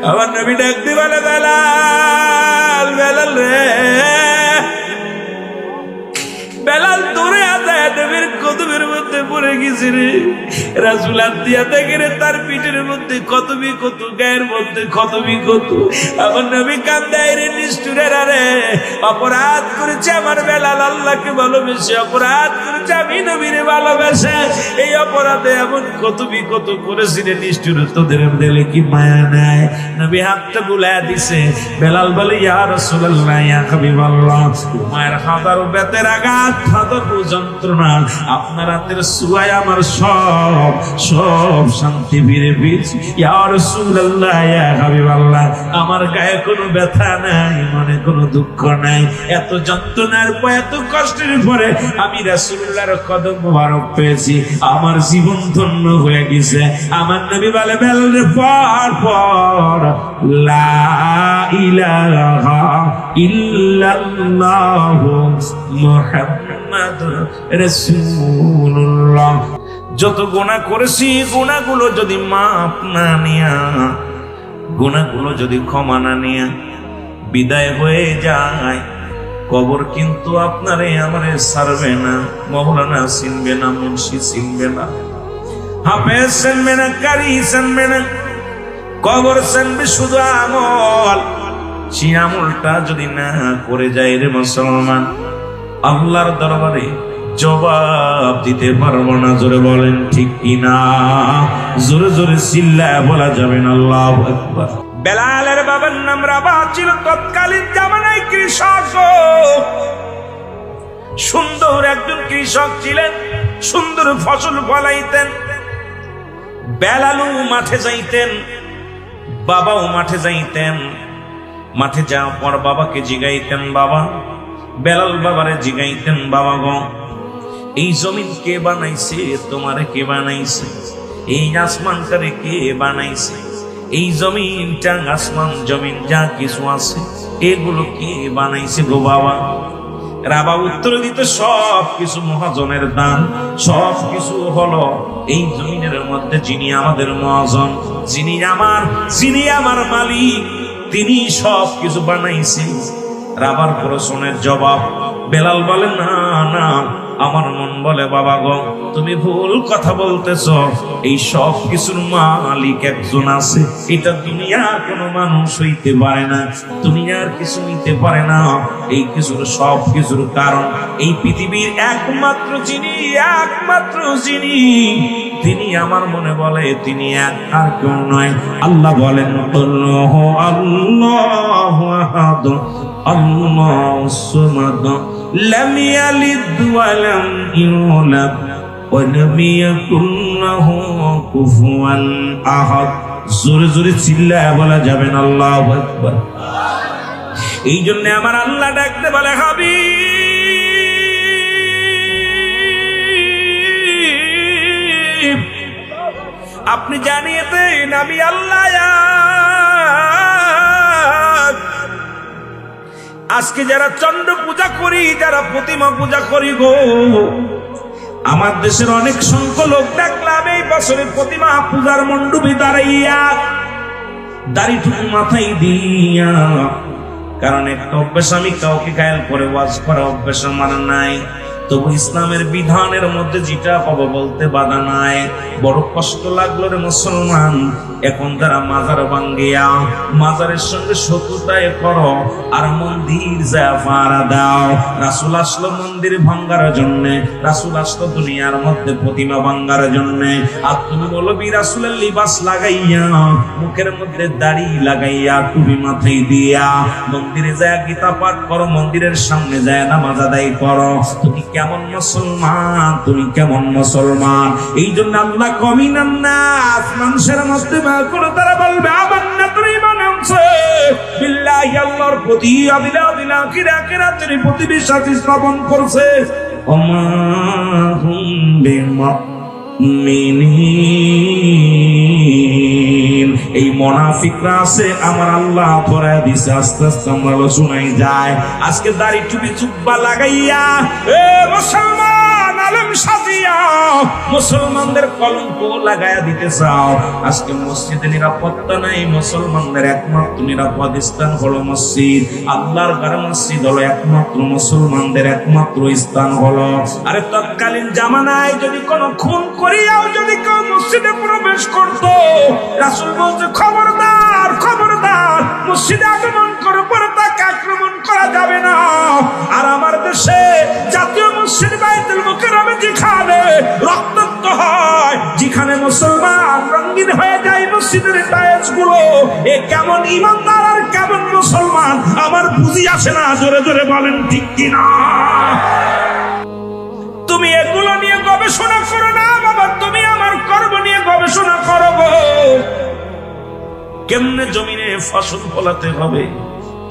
আমার নবী ডাক দি বলে, বেলাল, বেলাল রে, বেলাল দূরে আদায় নবীর কদমের মধ্যে পড়ে গেছে রে। রাসূল দিয়া দেখে তার পিঠের মধ্যে কতবি কত, গায়ের মধ্যে কতবি কত। আমার নবী কান্দায় রে, নিষ্ঠুরে রে, অপরাধ করেছে আমার বেলাল, আল্লাহকে ভালোবেসে অপরাধ করেছে, আমি নবীরে ভালোবেসে, এই অপরাধে এমন কতবি কত করেছি রে। নিষ্ঠুর তোদের দিলে কি মায়া নাই? নবী হাতটা বুলাইয়া দিছে। বেলাল বলে, ইয়া রাসূলুল্লাহ, ইয়া হাবিবাল্লাহ, মায়ের হাজারো বেতের আঘাত, হাজারো যন্ত্রণা, আপনার হাতের ছোঁয়ায় আমার সব সব শান্তি ফিরে পেয়েছি। ইয়া রাসূলুল্লাহ, ইয়া হাবিবাল্লাহ, আমার গায়ে কোনো ব্যথা নাই, মনে কোনো দুঃখ নাই। এত যন্ত্রণার পর, এত কষ্টের পরে আমি রাসূলুল্লাহর কদম মোবারক পেয়েছি, আমার জীবন ধন্য হয়ে গেছে। আমার নবী বলে, বেলাল পর পর লা ইলাহা ইল্লাল্লাহ মুহাম্মাদুর রাসূলুল্লাহ। যত গুনাহ করেছি, গুনাহগুলো যদি মাপ না নিয়া, গুনাহগুলো যদি ক্ষমা না নিয়া বিদায় হয়ে যায়, কবর কিন্তু আপনারে আমারে ছাড়বে না। মওলানা চিনবে না, মুন্সি চিনবে না, হাফেজ চিনবে না, কারি চিনবে না, কবর চিনবে শুধু আমল। সেই আমলটা যদি না করে যায় রে মুসলমান, আল্লাহর দরবারে জবাব দিতে পারবো না। জোরে বলেন ঠিক কিনা? জোরে জোরে চিল্লায় বলা যাবে না আল্লাহু আকবার। বেলালের বাবার নাম রাবা ছিল, তৎকালীন জামানায় কৃষক, সুন্দর একজন কৃষক ছিলেন, সুন্দর ফসল ফলাইতেন। বেলালও মাঠে যাইতেন, বাবাও মাঠে যাইতেন। মাঠে যাওয়ার পর বাবাকে জিগাইতেন, বাবা। বেলাল বাবারে জিগাইতেন, বাবা গো, এই জমিন কে বানাইছে? তোমারে কে বানাইছে? এই আসমানটারে কে বানাইছে? এই জমিনটা, আসমান জমিন যা কিছু আছে, এগুলো কে বানাইছে গো বাবা? রাবা উত্তর দিত, সব কিছু মহাজনের দান, সব কিছু হলো এই জমিনের মধ্যে যিনি আমাদের মহাজন, যিনি আমার মালিক, তিনি সব কিছু বানাইছেন। রাবার প্রশ্নের জবাব বেলাল বলে, না না, আমার মন বলে বাবা গো, তুমি ভুল কথা বলতেছ। এই সব কিছুর মালিক একজন আছে, এটা দুনিয়ার কোনো মানুষ হইতে পারে না, দুনিয়ার কিছু নিতে পারে না। এই কিছুর, সব কিছুর কারণ এই পৃথিবীর একমাত্র যিনি, তিনি আমার মনে বলে তিনি এক, আর কেউ নয়। আল্লাহ বলেন, আল্লাহু আল্লাহু আহাদ আল্লাহুস সামাদ লাম ইয়ালিদ ওয়া লাম ইউলাদ ওয়া লাম ইয়াকুল লাহু কুফুয়ান আহাদ। জোরে জোরে চিল্লায় বলা যাবে না আল্লাহু আকবার। এই জন্য আমার আল্লাহ ডাকতে বলে, হাবিব, আপনি জানিয়ে দেন আমি আল্লাহ আজকে যারা চন্দ্র পূজা করি, যারা প্রতিমা পূজা করি গো, আমার দেশের অনেক সংখ্যক লোক দেখলাম এই বছরে প্রতিমা পূজার মণ্ডপে দাঁড়াইয়া দাড়িটুকু মাথায় দিয়া। কারণ একটা অভ্যাস, আমি কাউকে গায়াল করে ওয়াজ করা অভ্যাস আমার নাই, তবু ইসলামের বিধানের মধ্যে যেটা পাবো বলতে বাধা নাই। বড় কষ্ট লাগলো রে মুসলমান, এখন তারা মাজার ভাঙ্গিয়া মাজারের সঙ্গে শত্রুতায় করো আর মন্দির যা পাড়া দাও। রাসূল আসলো মন্দির ভাঙ্গার জন্যে, রাসূল আসলো দুনিয়ার মধ্যে প্রতিমা ভাঙ্গার জন্যে। আর তুমি বলবি রাসূলের লিবাস লাগাইয়া, মুখের মধ্যে দাড়ি লাগাইয়া, টুপি মাথায় দিয়া মন্দিরে যায় গীতা পাঠ করো, মন্দিরের সামনে যায় নামাজ আদায় করো। তুমি কেমন মুসলমান? তুমি কেমন মুসলমান? এই জন্য আল্লাহ কমিনান নাস, মানুষের মধ্যে করে তারা বলবে আমান্না তুই মানছে বিল্লাহি, আল্লাহর প্রতি, আবিল আখিরাতের প্রতি বিশ্বাস স্থাপন করছে। ওমা হুম বিমুমিনিন, এই মুনাফিকরা আছে আমার আল্লাহ ধরায় দিছে। আস্তে আস্তে আমরা শোনাই যায়, আজকে দাড়ি টুপি জুব্বা লাগাইয়া এ মুসলমান জালেম সাজিয়া মুসলমানদের কলঙ্ক লাগায়া দিতে চাও। আজকে মসজিদে নিরাপত্তা নাই, মুসলমানদের একমাত্র নিরাপদ স্থান হলো মসজিদ। আল্লাহর ঘর মসজিদ হলো একমাত্র মুসলমানদের একমাত্র স্থান হলো। আরে তৎকালীন জামানায় যদি কোনো খুন করিয়াও যদি কেউ মসজিদে প্রবেশ করতো, রাসূল বলছে খবরদার খবরদার, মসজিদে আগমন করার পরে তাকে আক্রমণ করা যাবে না। আর আমার দেশে জাতীয় মসজিদ বাইতুল মুকাররমে যেখানে রক্তাক্ত হয়, যেখানে মুসলমান রঙিন হয়ে যায় মসজিদের টাইলস গুলো, এ কেমন ইমানদার আর কেমন মুসলমান আমার বুঝি আসে না। জোরে জোরে বলেন ঠিক কিনা? তুমি এগুলো নিয়ে গবেষণা করো না বাবা, তুমি আমার কর্ম নিয়ে গবেষণা করো গো। কেমনে জমিনে ফসল ফলাতে হবে,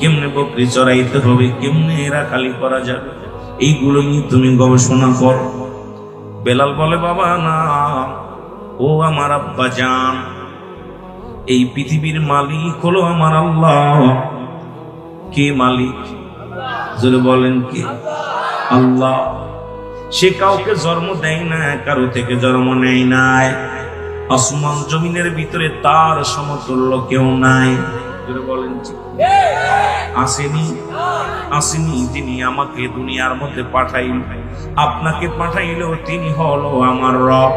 কেমনে বকরি চড়াইতে হবে, কেমনে রাখালি করা যাবে, এইগুলো নিয়ে তুমি গবেষণা করো। বেলাল বলে বাবা না, ও আমার আব্বা জান, এই পৃথিবীর মালিক হলো আমার আল্লাহ। কে মালিক? জোরে বলেন কে? আল্লাহ। সে কাউকে জন্ম দেয় না, কারো থেকে জন্ম নেয় নাই। আসমান জমিনের ভিতরে তার সমতুল্য কেউ নাই। জোরে বলেন আসেনি? আসেনি। যিনি আমাকে দুনিয়ার মধ্যে পাঠাইল, আপনাকে পাঠাইলেও তিনি হলো আমার রব।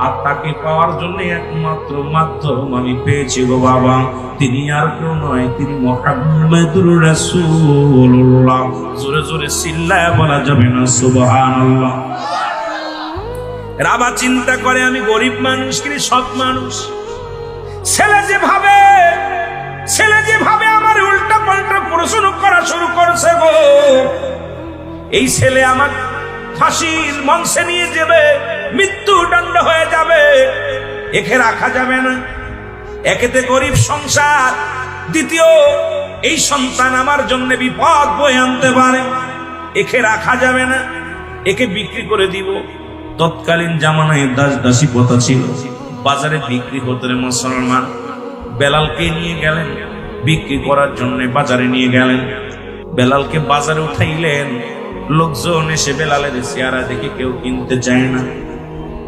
আর তাকে পাওয়ার জন্য একমাত্র মাধ্যম আমি পেয়েছি গো বাবা, তিনি আর কেউ নয়, তিনি মুহাম্মাদুর রাসূলুল্লাহ। জোরে জোরে চিল্লায়া বলা যাবে না সুবহানাল্লাহ? রাবা চিন্তা করে আমি গরিব মানুষ কিন্তু সৎ মানুষ। ছেলে যেভাবে আমার উল্টা পাল্টা প্রশ্ন করা শুরু করেছে গো, এই ছেলে আমার ফাঁসির মঞ্চে নিয়ে যাবে, মৃত্যুদণ্ড হয়ে যাবে, একে রাখা যাবে না। একেতে গরিব সংসার, দ্বিতীয় এই সন্তান আমার জন্য বিপদ বয়ে আনতে পারে, একে রাখা যাবে না, একে বিক্রি করে দিব। তৎকালীন জামানায় দাস দাসী প্রথা ছিল, বাজারে বিক্রি হতে মুসলমান। বেলালকে নিয়ে গেলেন বিক্রি করার জন্য, বাজারে নিয়ে গেলেন। বেলালকে বাজারে উঠাইলেন, লোকজন এসে বেলালের চেহারা দেখে কেউ কিনতে চায় না।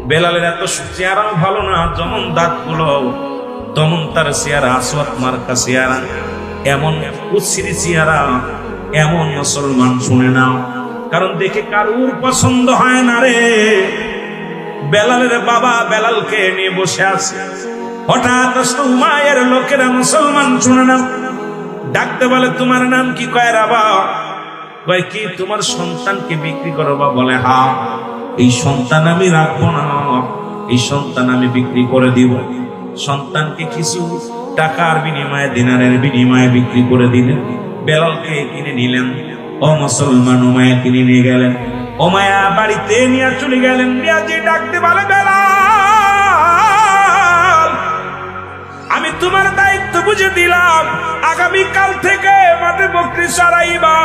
বেলালের এত চেহারাও ভালো না, যেমন দাঁতগুলো তেমন তার চেহারা, আসওয়াদ মার্কা চেহারা, এমন কুৎসিত চেহারা, এমন মুসলমান শুনে নাও, কারণ দেখে কারুর পছন্দ হয় না রে। বেলালের বাবা বেলালকে নিয়ে বসে আছে, হঠাৎ উমাইয়ার লোকেরা মুসলমান শুনে না, ডাকতে বলে তোমার নাম কি? কয় রাবা। কয় কি তোমার সন্তানকে বিক্রি করো? বা বলে হ্যাঁ। এই সন্তান আমি রাখবো না, এই সন্তান আমি বিক্রি করে দিব। সন্তানকে কিছু টাকার বিনিময়ে, দিনারের বিনিময়ে বিক্রি করে দিলেন। বেলালকে কিনে নিলেন। ও মুসলমান উমাইয়া কিনে নিয়ে গেলেন। উমাইয়া বাড়িতে নিয়ে চলে গেলেন। নিয়াজি ডাকতে বলে বেলাল, আমি তোমার দায়িত্ব বুঝে দিলাম, আগামী কাল থেকে মাঠে বকরি চড়াইবা,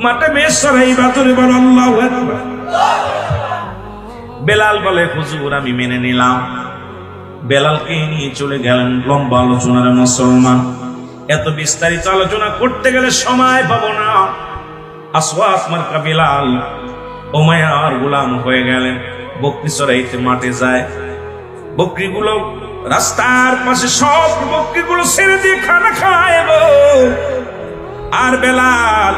মাঠে মেষ চড়াইবা। তোরে বল আল্লাহু আকবার। বেলাল বলে হুজুর আমি মেনে নিলাম। বেলালকে নিয়ে চলে গেলেন। লম্বা আলোচনার মুসলমান, এত বিস্তারিত আলোচনা করতে গেলে সময় পাবো না। আসওয়াদ মার্কা বেলাল উমাইয়ার গোলাম হয়ে গেলেন। বকরি চড়াইতে মাঠে যায়। বকরিগুলো রাস্তার পাশে, সব বকরিগুলো ছেড়ে দিয়ে খানা খায় গো। আর বেলাল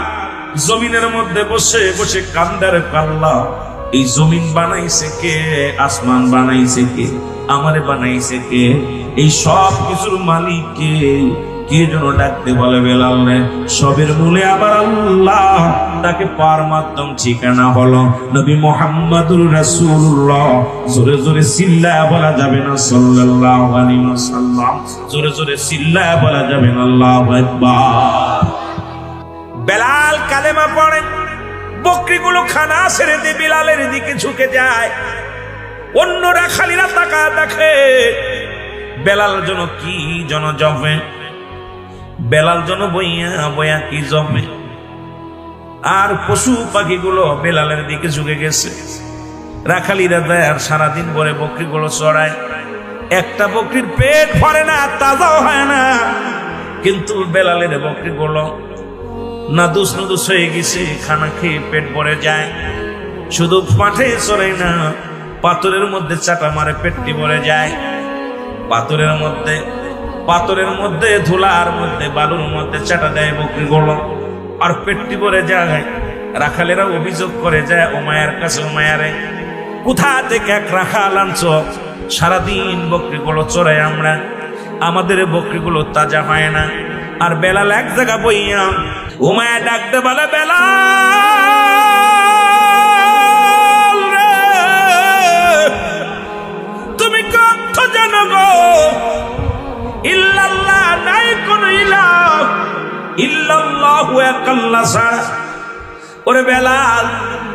জমিনের মধ্যে বসে বসে কান্দারে কাল্লা, এই জমিন বানাইছে কে? আসমান বানাইছে কে? আমারে বানাইছে কে? এই সব কিছুর মালিক কে? কে যেন ডাকতে বলে বেলাল রে। সবের মূলে আবার আল্লাহ। তাকে পার মাধ্যম ঠিকানা হলো নবী মুহাম্মাদুর রাসূলুল্লাহ। জোরে জোরে চিল্লায়া বলা যাবে না সাল্লাল্লাহু আলাইহি ওয়াসাল্লাম? জোরে জোরে চিল্লায়া বলা যাবে না আল্লাহু আকবার? বেলাল কালেমা পড়ে, বকরিগুলো খানা ছেড়ে দিয়ে বেলালের দিকে ঝুঁকে যায়। অন্যরা খালিরা তাকা দেখে বেলাল যেন কি যেন জমে, বেলাল যেন বইয়া বইয়া কি জমে। আর পশু পাখিগুলো বেলালের দিকে ঝুঁকে গেছে। রাখালিরা দেয় আর সারাদিন ভরে বকরিগুলো চড়ায়। একটা বকরির পেট ভরে না, তাজাও হয় না, কিন্তু বেলালের বকরিগুলো নাদুস নুদুস হয়ে গেছে, খানা খেয়ে পেট ভরে যায়। শুধু মাঠে চড়ে না, পাথরের মধ্যে চাটা মারে পেটটি ভরে যায়। পাথরের মধ্যে ধুলার মধ্যে বালুর মধ্যে চাটা দেয় বকরিগুলো, আর পেটটি ভরে যায়। রাখালেরা অভিযোগ করে যায় ও মায়ের কাছে, ও মায়ারে কোথা থেকে এক রাখাল আনছ? সারাদিন বকরিগুলো চড়াই আমরা, আমাদের বকরিগুলো তাজা হয় না। আর বেলাল এক জায়গা বইয়া ও মায়া ডাকতে বলে, বেলাল রে, তুমি কত জানো গো, ইল্লাল্লাহ নাই কোন ইলাহ, ইল্লাল্লাহু এক আল্লাহ ছাড়া। ওরে বেলাল,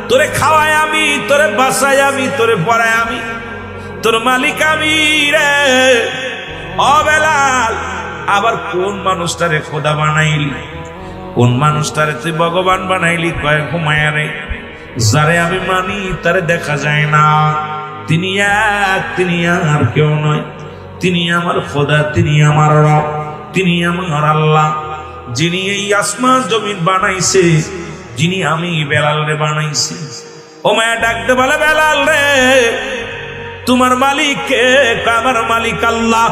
তোরে খাওয়াই আমি, তোরে বাসাই আমি, তোরে পড়াই আমি, তোর মালিক আমি রে। ও বেলাল, আবার কোন মানুষটারে খোদা বানাইলি, কোন মানুষটারে তুই ভগবান বানাইলি? কয় ঘুমায়া রে, যারে আমি মানি তারে দেখা যায় না, তিনি এক, তিনি আর কেউ নয়, তিনি আমার খোদা, তিনি আমার রব, তিনি আমার আল্লাহ, যিনি এই আসমান জমিন বানাইছে, যিনি আমি বেলাল রে বানাইছি। ও মায়া ডাকতে বলে, বেলাল রে, তোমার মালিক কে? আমার মালিক আল্লাহ।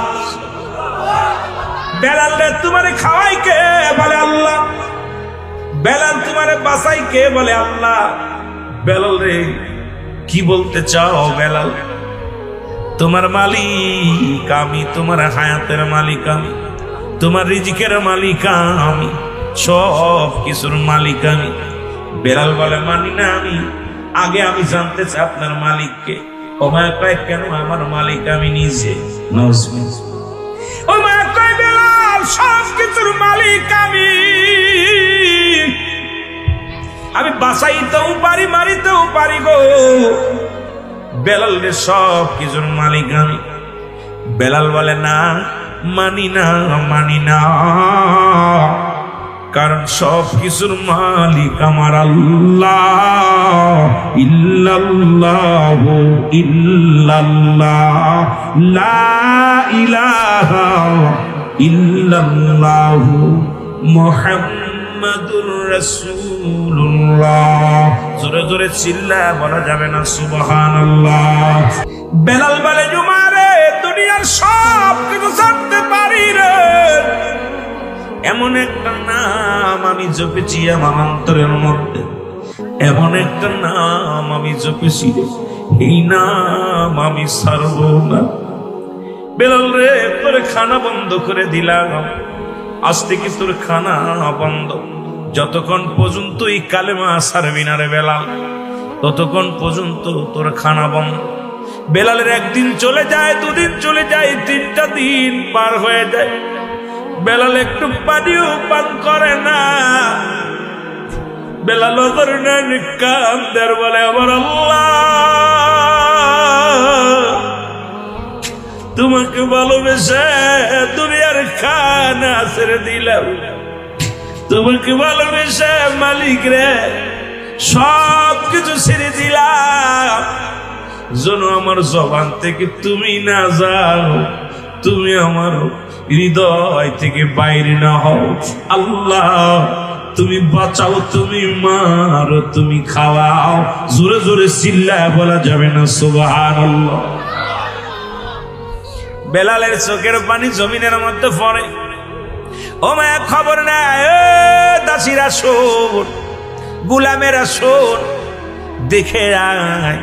বেলাল রে, তোমারে খাওয়াই কে? বলে আল্লাহ। বেলাল, তোমারে বাঁচাই কে? বলে আল্লাহ। বেলাল রে, কি বলতে চাও? বেলাল, তোমার মালিক আমি, তোমার হায়াতের মালিক আমি, তোমার রিজিকের মালিক আমি, সব কিছুর মালিক আমি। বেলাল বলে, মানি না আমি, আগে আমি জানতে চাই আপনার মালিককে। ও মায়া কয়, কেন? আমার মালিক আমি নিজে। ও মায়া কয়, বেলাল, সব কিছুর মালিক আমি, আমি বাঁচাইতেও পারি, মারিতেও পারি গো। বেলাল রে, সব কিছুর মালিক আমি। বেলাল বলে, না, মানি না, মানি না, কারণ সব কিছুর মালিক আমার আল্লাহ। ইল্লাল্লাহু ইল্লাল্লাহ, লা ইলাহা ইল্লাল্লাহু মুহাম্মাদুর রাসূলুল্লাহ। জোরে জোরে চিল্লা বলা যাবে না সুবহানাল্লাহ। বেলাল বলে, জুমারে, দুনিয়ার সব কিছু জানতে পারি রে, এমন একটা নাম আমি জপেছি আমার অন্তরের মধ্যে, এমন একটা নাম আমি জপেছি, এই নাম আমি ছাড়ব না। বেলাল রে, তোর খানা বন্ধ করে দিলাম, আজ থেকে তোর খানা বন্ধ, যতক্ষণ পর্যন্ত এই কালেমা ছাড়বি না রে বেলাল, ততক্ষণ পর্যন্ত তোর খানা বন্ধ। বেলালের একদিন চলে যায়, দুদিন চলে যায়, 3টা দিন পার হয়ে যায়। বেলাল একটু পানিও পান করে না। বেলাল কান্দের বলে, আমার আল্লাহ, তোমাকে ভালোবেসে দুনিয়ার খানা ছেড়ে দিলাম, তোমাকে ভালোবেসে মালিক রে সব কিছু ছেড়ে দিলাম, যেন আমার জবান থেকে তুমি না যাও, তুমি আমার হৃদয় থেকে বাইরে না হও। আল্লাহ, তুমি বাঁচাও, তুমি মারো, তুমি খাওয়াও। জোরে জোরে চিল্লায় বলা যাবে না সুবহানাল্লাহ। বেলালের চোখের পানি জমিনের মধ্যে পড়ে। ও মায়া, খবর নাই, দাসীরা শোন, গুলামেরা শোন, দেখে আয়,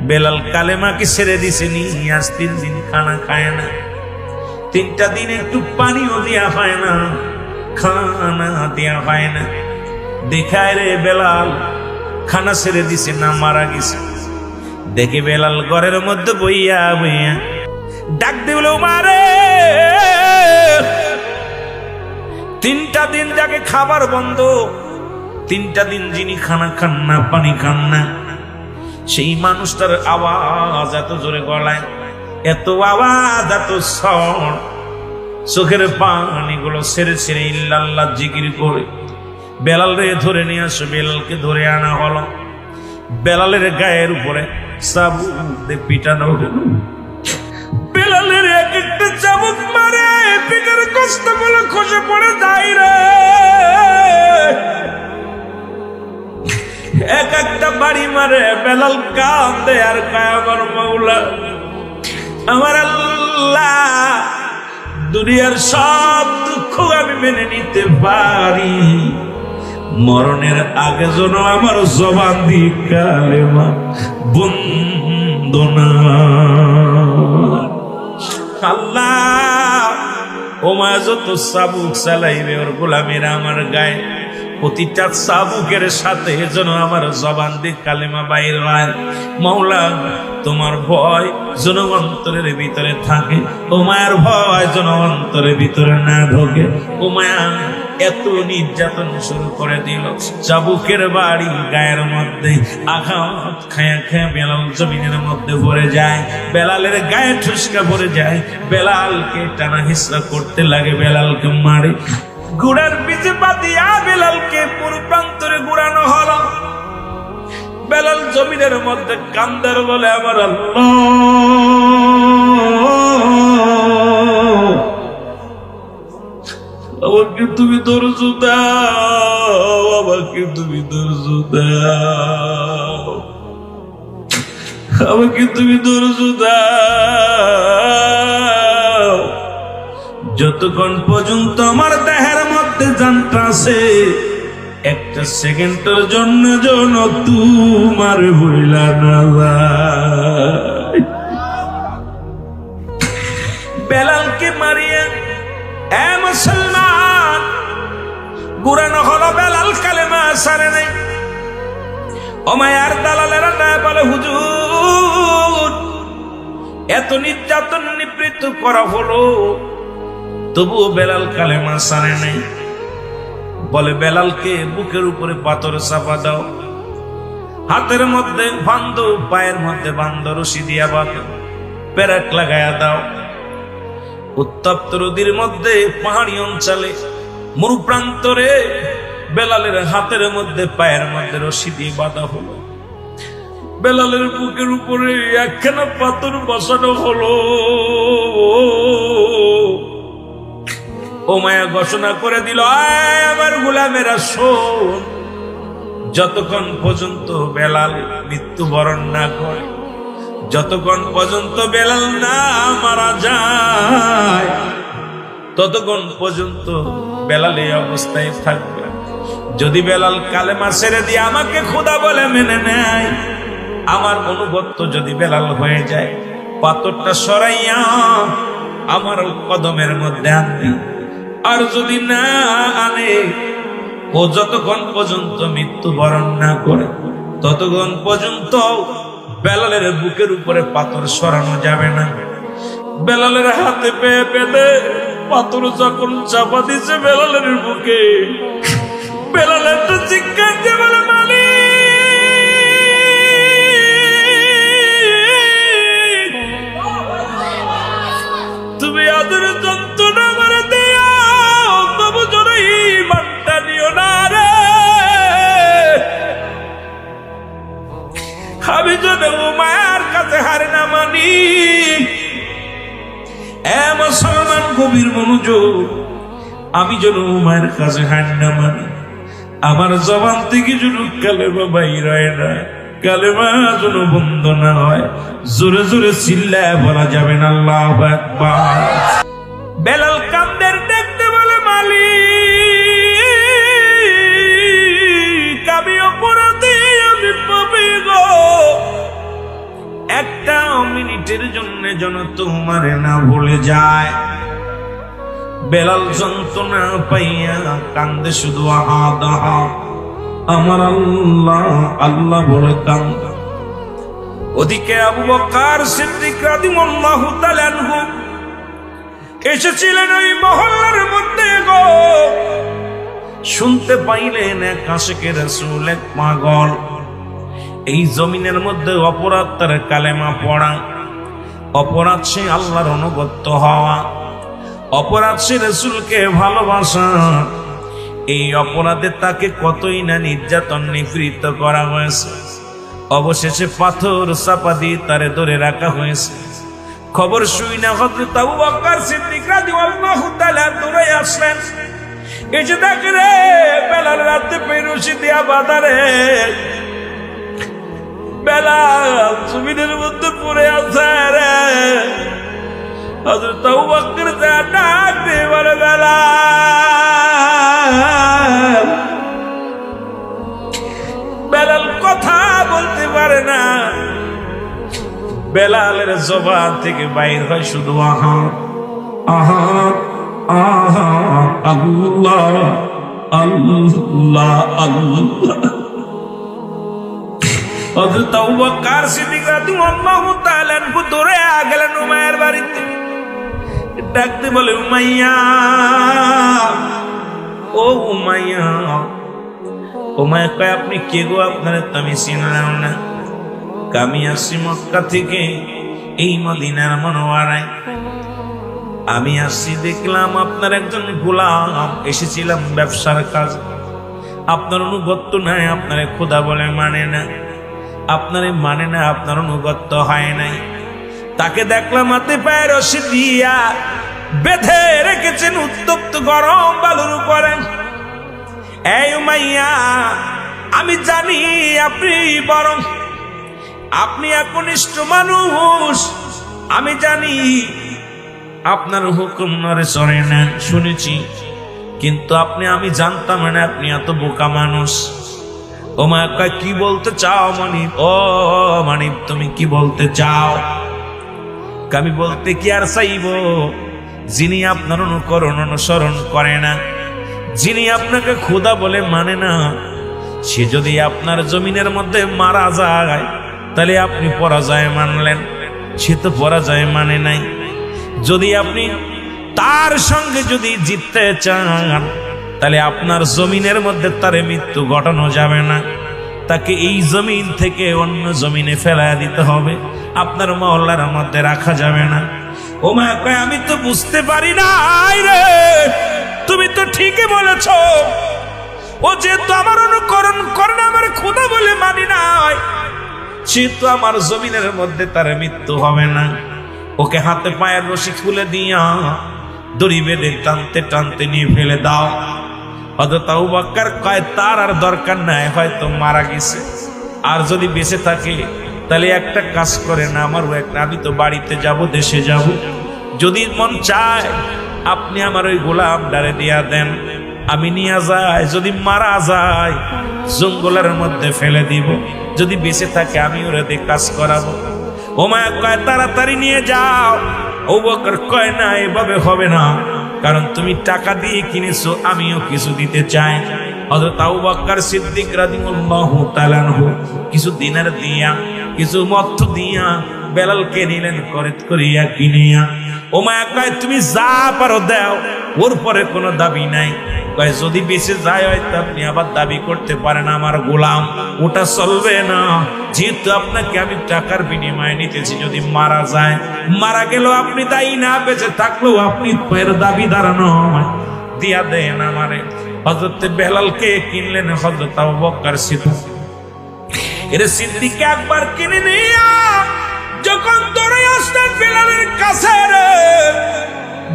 বেলাল কালেমাকে ছেড়ে দিছে নি। আজ 3 দিন খানা খায় না, 3টা দিন একটু পানিও দেয়া হয় না, খানা দেয়া হয় না। দেখায় রে, বেলাল খানা ছেড়ে দিছে না, মারা গেছে। দেখে বেলাল ঘরের মধ্যে বইয়া বইয়া ডাক দিল, মারে, 3টা দিন যাকে খাবার বন্ধ, 3টা দিন যিনি খানা খান না, পানি খান না, সেই মানুষটার আওয়াজ এত জোরে গলায়, এত আওয়াজ, এত সাউন্ড, চোখের পানিগুলো ছেড়ে ছেড়ে ইল্লাল্লাহ জিকির করে বেলাল রে ধরে নিয়ে আসে। বেলালকে ধরে আনা হলো, বেলালের গায়ের উপরে চাবুক দিয়ে পিটানো হলো। বেলালের এক একটা চাবুক মারে, পিটার কষ্ট গুলো খসে পড়ে যায় রে। মারে। বেলাল কাঁদে আর কয় আমার মাওলা, আমার আল্লাহ, দুনিয়ার সব দুঃখ আমি মেনে নিতে পারি, মরণের আগে যেন আমার জবান দিয়ে কালেমা বন্ধ না। আল্লাহ, ওমা যত চাবুক চালাইবে ওর গোলামেরা আমার গায়ে, প্রতিটা চাবুকের সাথে যেন আমার জবান দিয়ে কালেমা বাইর হয়। মাওলা, তোমার ভয় যেন অন্তরের ভিতরে থাকে, ও মায়ের ভয় যেন অন্তরের ভিতরে না ঢোকে। ও মায়া এত নির্যাতন শুরু করে দিল, চাবুকের বাড়ি গায়ের মধ্যে আঘাত খায়া খায়া বেলাল জমিনের মধ্যে পড়ে যায়। বেলালের গায়ে ঠুসকা পড়ে যায়, বেলালকে টানা হিসা করতে লাগে, বেলালকে মারে। ঘোড়ার পিছে বাঁধিয়া বেলালকে পুরো প্রান্তরে ঘুরানো হলো। বেলাল জমিনের মধ্যে কান্দার বলে, আমার আল্লাহ, আমাকে তুমি ধৈর্য দাও, আমাকে তুমি ধৈর্য দাও, আমাকে তুমি ধৈর্য দাও। যতক্ষণ পর্যন্ত আমার দেহের মধ্যে জানটা আছে, একটা সেকেন্ডের জন্য যেন তোমার ভুলা না যায়। বেলালকে মারিয়ে এ মুসলমান গুরানো হলো, বেলাল কালেমা সারে নাই। ওমায়ার দালালেরা না বলে, হুজুর এত নির্যাতন নিবৃত্ত করা হলো, তবুও বেলাল কালেমা সারে নাই। বলে, বেলালকে বুকের উপরে পাথর চাপা দাও, হাতের মধ্যে বান্ধ, পায়ের মধ্যে বান্ধ, রশি দিয়া বাঁধো, পেরেক লাগায়া দাও। উত্তপ্ত নদীর মধ্যে, পাহাড়ি অঞ্চলে, মরুপ্রান্তরে বেলালের হাতের মধ্যে, পায়ের মধ্যে রশি দিয়ে বাঁধা হলো। বেলালের বুকের উপরে একখানা পাথর বসানো হলো। ও মায়া ঘোষণা করে দিল, আয় আমার গোলামেরা শোন, যতক্ষণ পর্যন্ত বেলাল মৃত্যুবরণ না করে, যতক্ষণ পর্যন্ত বেলাল না মারা যায়, ততক্ষণ পর্যন্ত বেলাল এই অবস্থায় থাকবে। যদি বেলাল কালেমা ছেড়ে দিয়ে আমাকে খোদা বলে মেনে নেয়, আমার অনুগত্য যদি বেলাল হয়ে যায়, পাথরটা সরাইয়া আমার কদমের মধ্যে আনবি। আর যদি না আনে, ও যতক্ষণ পর্যন্ত মৃত্যুবরণ না করে, ততক্ষণ পর্যন্ত বেলালের বুকের উপরে পাথর সরানো যাবে না। বেলালের হাতে পেয়ে পেতে পাথর যখন চাপা দিছে বেলালের বুকে, বেলালের তো চিৎকার দিয়ে বলে, মালিক, তুমি আদর যন্ত্রণা মারা দেয়া, তবু জোরে ইমানটা নিও না রে। আমি যদি উমায়ের কাছে হার না মানি, এ মুসলমান গভীর মনোযোগ, আমি যেন উমায়ের কাছে হার না মানি, আমার জবান থেকে যেন কালেমা বাইর হয় না, কালেমা যেন বন্ধ না হয়। জোরে জোরে চিল্লায় বলা যাবে না আল্লাহু আকবার। বেলাল কান্দের দেখতে বলে, মালিক, আমি অপরাধী, আমি পাপী গো, একটা মিনিটের জন্য যেন তোমারে না ভুলে যায়। বেলাল যন্ত্রণা পাইয়া কান্দে শুধু আহা, আমার আল্লাহ আল্লাহ বলে কান্দ। ওদিকে আবু বকর সিদ্দিক রাদিয়াল্লাহু তাআলা আনহু এসেছিলেন ওই মহল্লার মধ্যে গো। শুনতে পাইলেন এক আশিকে রাসূল, এক পাগল, এই জমিনের মধ্যে অপরাধ তার কালেমা পড়া, অপরাধ সে আল্লাহর অনুগত হওয়া, অপরাধ সে রাসূলকে ভালোবাসা। এই অপরাধে তাকে কতই না নির্যাতন নিপীড়িত করা হয়েছে, অবশেষে পাথর চাপা দিয়ে তারে ধরে রাখা হয়েছে। খবর শুই না হযরত আবু বকর সিদ্দিক রাদিয়াল্লাহু তাআলা দৌড়ে আসলেন। এই যে দেখ রে, বেলাল রাতে পেরুশি দিয়া বাঁধা রে, বেলাল জমিনের মধ্যে পড়ে আছে রে। হযরত আবু বকর ডাক দিয়ে বলে, বেলাল। বেলাল কথা বলতে পারে না, বেলালের জবান থেকে বাইর হয় শুধু আহাদ আহাদ আহাদ, আল্লাহ আল্লাহ আল্লাহ। হযরত আবু বকর সিদ্দিক রাদিয়াল্লাহু তাআলা আনহু দৌড়ে গেলেন উমাইয়ার বাড়িতে। ডাকতে বলে, উমাইয়া, ও উমাইয়া। উমাইয়া কয়, আপনি কে গো? আপনার তো আমি চিনলাম না। আমি আসছি মক্কা থেকে এই মদিনার মনোয়ারায়। আমি আসছি, দেখলাম আপনার একজন গোলাম, এসেছিলাম ব্যবসার কাজ। আপনার অনুগত্য নাই, আপনার খোদা বলে মানে না, আপনারে মানে না, আপনার অনুগত্য হয় নাই। তাকে দেখলাম হাতে পায়ে রশি দিয়া বেঁধে রেখেছেন উত্তপ্ত গরম বালুর উপরে। এই উমাইয়া, আমি জানি আপনি বরং আপনি একনিষ্ঠ মানুষ, আমি জানি আপনার হুকুম নড়ে চড়ে না, শুনেছি, কিন্তু আমি জানতাম না আপনি এত বোকা মানুষ। ও মা, কি বলতে চাও মানিব? ও মানিব, তুমি কি বলতে চাও? আমি বলতে কি আর চাইব, যিনি আপনার অনুকরণ অনুসরণ করে না, যিনি আপনাকে খোদা বলে মানে না, সে যদি আপনার জমিনের মধ্যে মারা যায় তাহলে আপনি পরাজয় মানলেন, সে তো পরাজয় মানে নাই। যদি আপনি তার সঙ্গে যদি জিততে চান তাহলে আপনার জমিনের মধ্যে তার মৃত্যু ঘটানো যাবে না, তাকে এই জমিন থেকে অন্য জমিনে ফেলা দিতে হবে, আপনার মহল্লার মধ্যে রাখা যাবে না। ও মা কয়, আমি তো বুঝতে পারি না রে, তুমি তো ঠিকই বলেছ। ও যেহেতু আমার অনুকরণ করে না, আমার খোদা বলে মানি নাই, সেহেতু আমার জমিনের মধ্যে তার মৃত্যু হবে না। ওকে হাতে পায়ের রশি খুলে দিয়া দড়ি বেঁধে টানতে টানতে নিয়ে ফেলে দাও। হযরত আবু বকর কয়, তার আর দরকার নাই, হয়তো মারা গেছে, আর যদি বেঁচে থাকে তাহলে একটা কাজ করে না, আমি তো বাড়িতে যাব, দেশে যাব, যদি মন চায় আপনি আমার ওই গোলাম ডারে দিয়া দেন, আমি নিয়ে যাই, যদি মারা যায় জঙ্গলের মধ্যে ফেলে দিব, যদি বেঁচে থাকে আমি ওরে দিয়ে কাজ করাবো। ও মায়া কয়, তাড়াতাড়ি নিয়ে যাও। আবু বকর কয়, না, এভাবে হবে না, কারণ তুমি টাকা দিয়ে কিনেছো, আমিও কিছু দিতে চাই। হযরত আবু বকর সিদ্দিক রাদিয়াল্লাহু তাআলা আনহু কিছু দিনার দিয়া, কিছু মত্ত দিয়া বেলালকে নিলেন খরচ করিয়া কিনিয়া। ও মায়া কয়, তুমি যা পারো দাও, ওর পরে কোনো দাবি নাই। কয়, যদি বেঁচে যায় হয়তো আপনি আবার দাবি করতে পারেন আমার গোলাম, ওটা চলবে না, যেহেতু আপনাকে আমি টাকার বিনিময়ে নিতেছি। যদি মারা যায়, মারা গেল আপনি দায়ী না, বেঁচে থাকলেও আপনি এর দাবিদার নয়, দিয়া দেন আমারে। হযরত বেলালকে কিনলেন হযরত আবু বকর সিদ্দিক। এর সিদ্দিক একবার কিনে নিয়া যখন দৌড়ে আসতেন বেলালের কাছে রে,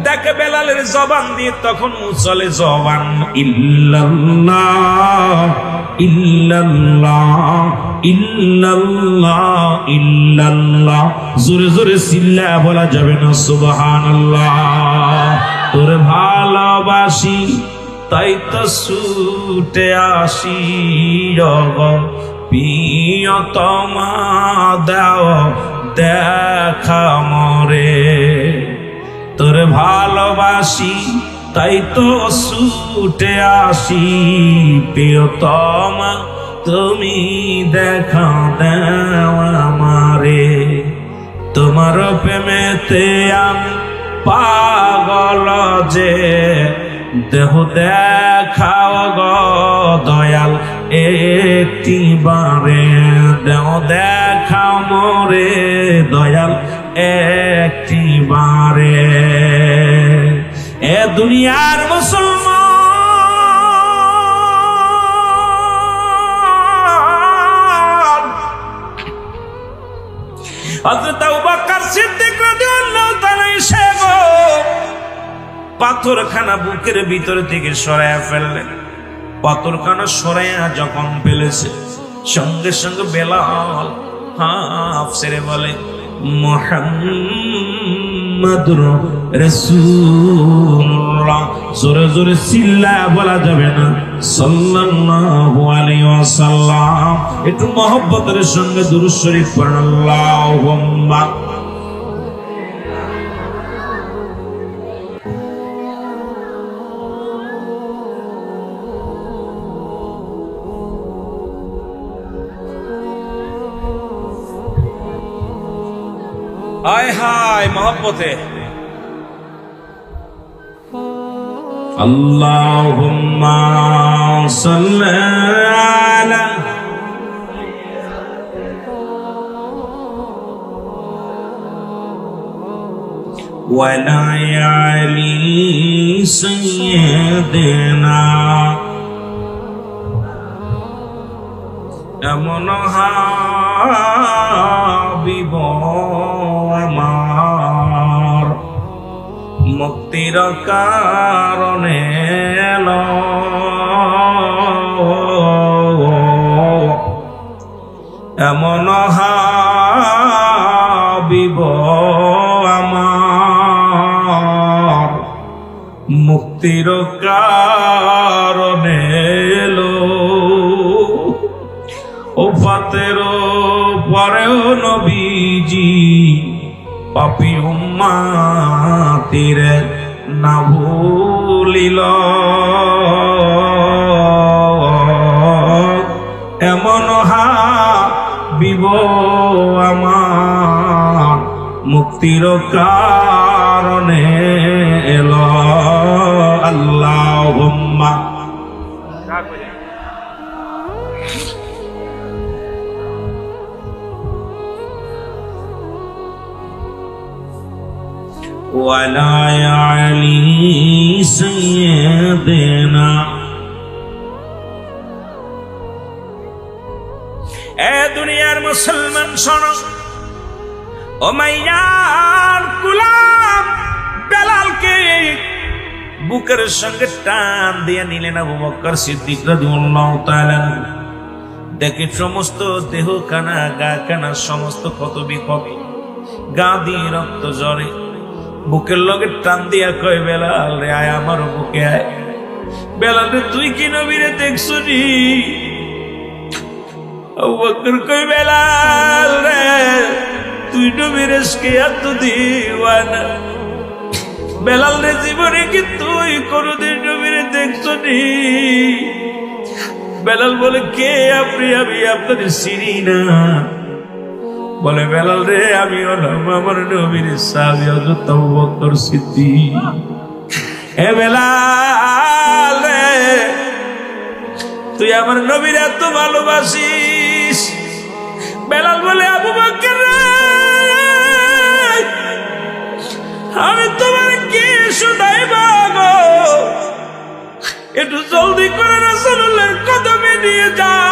দেখে বেলালের জবান দিয়ে তখন চলে জবান, ইল্লাল্লাহ ইল্লাল্লাহ ইল্লাল্লাহ ইল্লাল্লাহ। জোরে জোরে চিল্লা বলা যাবে না সুবহানাল্লাহ। তোর ভালোবাসি তাই তো ছুটে আসি, প্রিয়তমা দাও দেখা মরে। তোর ভালোবাসি তাই তো ছুটে আসি, প্রিয়তমা তুমি দেখা দাও আমারে। তোমার প্রেমেতে আমি পাগল যে, দেহ দেখাও গো দয়াল একটি বারে, দেহ দেখাও মোরে দয়াল একটি বারে। এ দুনিয়ার মুসলমান, হযরত আবু বকর সিদ্দিক রাদিয়াল্লাহু তাআলা এসে গো পাথরখানা বুকের ভিতর থেকে সরাইয়া ফেললেন। পাথরখানা সরাইয়া যখন ফেলেছে, সঙ্গে সঙ্গে বেলাল হাফ ছেড়ে বলে মুহাম্মাদুর রাসূলুল্লাহ। জোরে জোরে চিল্লায়া বলা যাবে না সাল্লাল্লাহু আলাইহি ওয়াসাল্লাম। একটু মহব্বতের সঙ্গে দুরূদ শরীফ পড়েন আল্লাহুম্মা। হায় হায় মহব্বতে আল্লাহুম্মা সাল্লি আলা ওয়ালা আলি সাইয়্যিদিনা। এমন হাবিব আমার মুক্তির কারণে এলো, এমন হাবিব আমার মুক্তির কারণে এলো। ওফাতের পরেও নবীজি পাপী উম্মতের না ভুলিল, এমন হাবিব আমার মুক্তির কারণে এলো। আল্লাহুম্মা ওয়ালা আলি সাইয়্যিদিনা। এ দুনিয়ার মুসলমান শোনো, ও মাইয়ার গোলাম বেলালকে বুকের সঙ্গে টান দিয়ে নিলেন আবু বকর সিদ্দিক রাদিয়াল্লাহু তাআলা। দেখে সমস্ত দেহ কানা গা কানা সমস্ত ক্ষত বিক্ষত, গা দিয়ে রক্ত ঝরে। বুকের লগে টান দিয়া কয় বেলাল রে আয় আমার বুকে আয়। বেলাল রে তুই কি নবীরে দেখছো নি? আবু বকর কয় বেলাল রে তুই নবীর ইশকে এত দিওয়ানা। বেলাল রে জীবনে কি তুই কোনদিন নবীরে দেখছো নি? বেলাল বলে কে আপনি? আমি আপনাদের চিনি না। বলে বেলাল রে আমি হলাম আমার নবীর সাহাবী হযরত আবু বকর সিদ্দিক। হে বেলাল রে তুই আমার নবীর এত ভালোবাসিস? বেলাল বলে আবু বকর রে আমি তোমার কি শুনাইব গো, একটু জলদি করে রাসূলুল্লাহর কদমে নিয়ে যাও।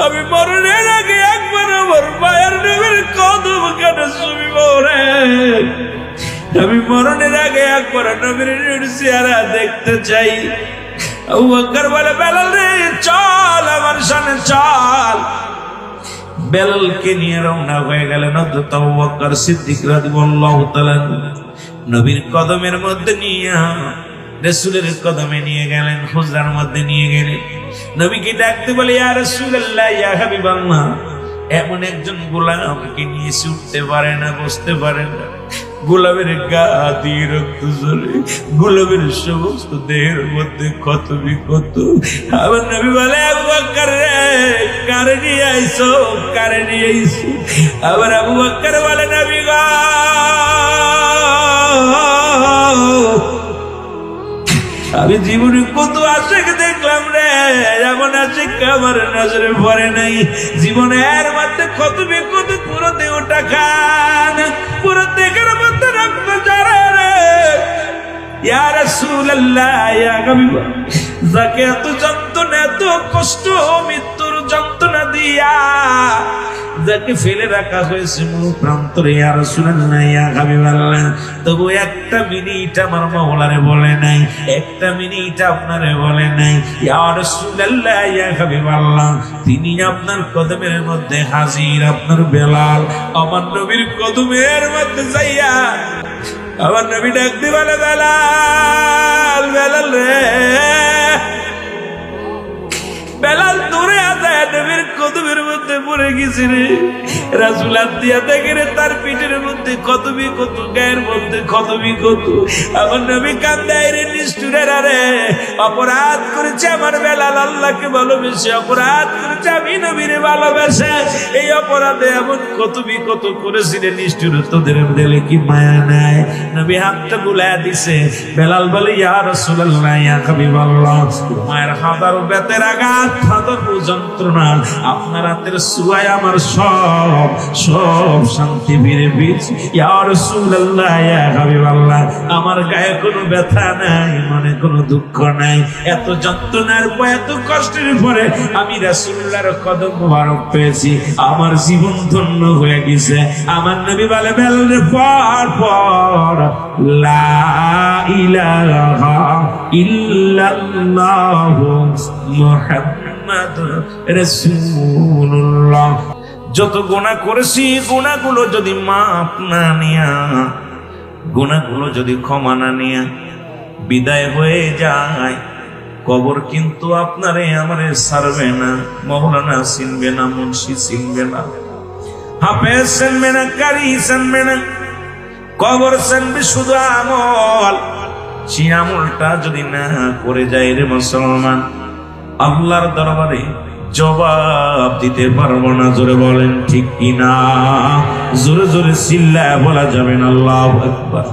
আমি মরণের আগে একবার আমার মায়ের নবীর কদম কানে চুমিব রে। আমি মরণের আগে একবার নবীর চেহারা দেখতে চাই। আবু বকর বলে বেলাল রে চল আমার সাথে চল। বেলালকে নিয়ে রওনা হয়ে গেলেন হযরত আবু বকর সিদ্দিক রাদিয়াল্লাহু তাআলা। নবীর কদমের মধ্যে নিয়ে রাসূলের কদমে নিয়ে গেলেন, হুজরার মধ্যে নিয়ে গেলেন। নবীকে ডাকতে বলে ইয়া রাসূলুল্লাহ ইয়া হাবিবাল্লাহ, এমন একজন গোলামকে নিয়ে উঠতে পারে না, বসতে পারে না। গোলামের গা দিয়ে রক্ত ঝরে, গোলামের সমস্ত দেহের মধ্যে ক্ষত বিক্ষত। আমার নবী বলে আবু বকর রে কারে নিয়ে আইছো, কারে নিয়ে আইছো? আবার আবু বকর বলে নবী গো আমি জীবনে কত আশিক দেখলাম রে, এমন আশিক আমার নজরে পড়ে নাই। জীবনে এর মধ্যে কত বিক্ষত, পুরো দেহটা খান, পুরো দেহের মধ্যে রক্ত ঝরে রে। ইয়া রাসূলুল্লাহ ইয়া হাবিব, যাকে এত যন্ত্রণা এত কষ্ট মৃত্যুর যন্ত্রণা দিয়া যাকে ফেলে রাখা হয়েছে মূল প্রান্তরে, ইয়া রাসূলুল্লাহ ইয়া হাবিবাল্লাহ, তবু একটা মিনিট আমার মাওলারে বলে নাই, একটা মিনিট আপনারে বলে নাই। ইয়া রাসূলুল্লাহ ইয়া হাবিবাল্লাহ, তিনি আপনার কদমের মধ্যে হাজির। আপনার বেলাল আমার নবীর কদমের মধ্যে যাইয়া আমার নবী ডাক দিয়ে বলে, বেলাল, বেলাল রে, বেলাল দূরে আদায় নবীর কদমের মধ্যে পড়ে গেছে রে। রাসূল হাত দিয়া দেখে রে তার পিঠের মধ্যে কদমি কত, গায়ের মধ্যে কদমি কত। আমার নবী কান্দায় রে, নিষ্ঠুরে রে, অপরাধ করেছে আমার বেলাল, আল্লাহকে ভালোবেসে অপরাধ করেছে, আমি নবীরে ভালোবেসে, এই অপরাধে এমন কদমি কত করেছি রে। নিষ্ঠুর তোদের দিলে কি মায়া নাই? নবী হাতটা বুলাইয়া দিছে। বেলাল বলে, ইয়া রাসূলুল্লাহ ইয়া হাবিবাল্লাহ, মায়ের হাজারো বেতের আঘাত, হাজারো যন্ত্রণা, আপনার হাতের ছোঁয়ায় আমার সব সব শান্তি ফিরে পেয়েছি। ইয়া রাসূলুল্লাহ ইয়া হাবিবাল্লাহ, আমার গায়ে কোনো ব্যথা নাই, মনে কোনো দুঃখ নাই। এত যন্ত্রণার পর, এত কষ্টের পরে আমি রাসূলুল্লাহর কদম মোবারক পেয়েছি, আমার জীবন ধন্য হয়ে গেছে। আমার নবী বলে, বেলালের পর পর লা ইলাহা ইল্লাল্লাহু মুহাম্মাদুর রাসূলুল্লাহ। যত গুনাহ করেছি, গুনাহগুলো যদি মাপ না নিয়া, গুনাহগুলো যদি ক্ষমা না নিয়া বিদায় হয়ে যায়, কবর কিন্তু আপনারে আমারে ছাড়বে না। মওলানা চিনবে না, মুন্সি চিনবে না, হাফেজ চিনবে না, কারি চিনবে না, কবর চিনবে শুধু আমল। সেই আমলটা যদি না করে যায় রে মুসলমান, আল্লাহর দরবারে জবাব দিতে পারবো না। জোরে বলেন ঠিক কিনা? জোরে জোরে চিল্লায় বলা যাবে না আল্লাহু আকবার।